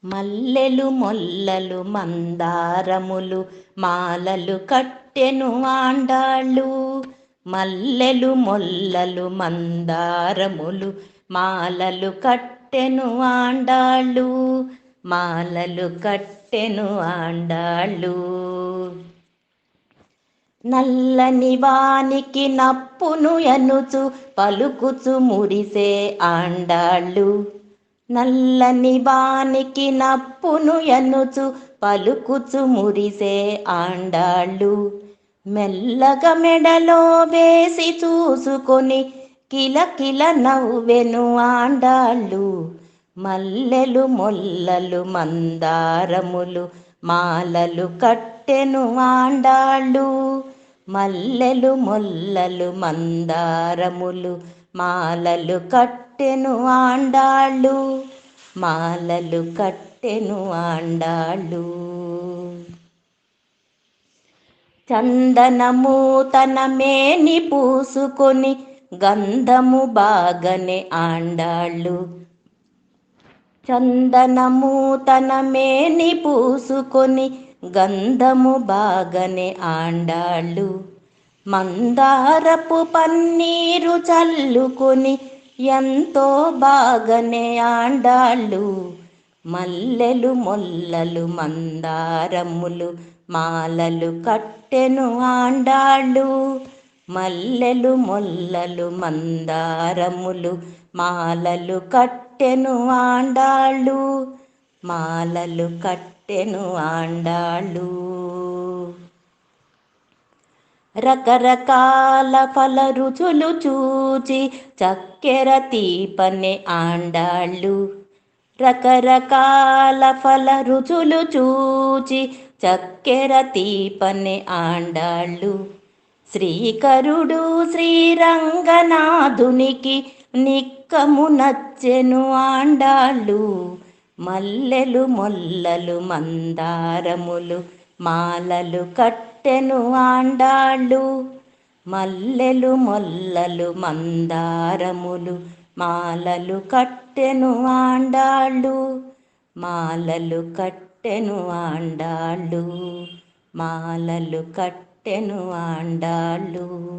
మల్లెలు మొల్లలు మందారములు మాలలు కట్టెను ఆండాళ్ళు. మల్లెలు మొల్లలు మందారములు మాలలు కట్టెను ఆండాళ్ళు. మాలలు కట్టెను ఆండాళ్ళు. నల్లని వానికి నప్పును ఎనుచు పలుకుచు మురిసే ఆండాళ్ళు. నల్లని వానికి నప్పును ఎనుచు పలుకుచు మురిసే ఆండాళ్ళు. మెల్లగా మెడలో వేసి చూసుకొని కిలకిల నవ్వెను ఆండాళ్ళు. మల్లెలు మొల్లలు మందారములు మాలలు కట్టెను ఆండాళ్ళు. మల్లెలు మొల్లలు మందారములు మాలలు కట్టెను ఆండాళ్ళు. మాలలు కట్టెను ఆండాళ్ళు. చందనము తన మేని పూసుకొని గంధము బాగనే ఆండాళ్ళు. చందనము తన మేని పూసుకొని గంధము బాగనే ఆండాళ్ళు. మందారపు పన్నీరు చల్లుకొని ఎంతో బాగనే ఆండాళ్ళు. మల్లెలు మొల్లలు మందారములు మాలలు కట్టెను ఆండాళ్ళు. మల్లెలు మొల్లలు మందారములు మాలలు కట్టెను ఆండాళ్ళు. మాలలు కట్టెను ఆండాళ్ళు. రకరకాల ఫల రుచులు చూచి చక్కెర తీపనే ఆండాళ్ళు. రకరకాల ఫల రుచులు చూచి చక్కెర తీపనే ఆండాళ్ళు. శ్రీకరుడు శ్రీరంగనాథునికి నిక్కము నచ్చెను ఆండాళ్ళు. మల్లెలు మొల్లలు మందారములు మాలలు కట్టెను ఆండాళ్ళు. మల్లెలు మొల్లలు మందారములు మాలలు కట్టెను ఆండాళ్ళు. మాలలు కట్టెను ఆండాళ్ళు. మాలలు కట్టెను ఆండాళ్ళు.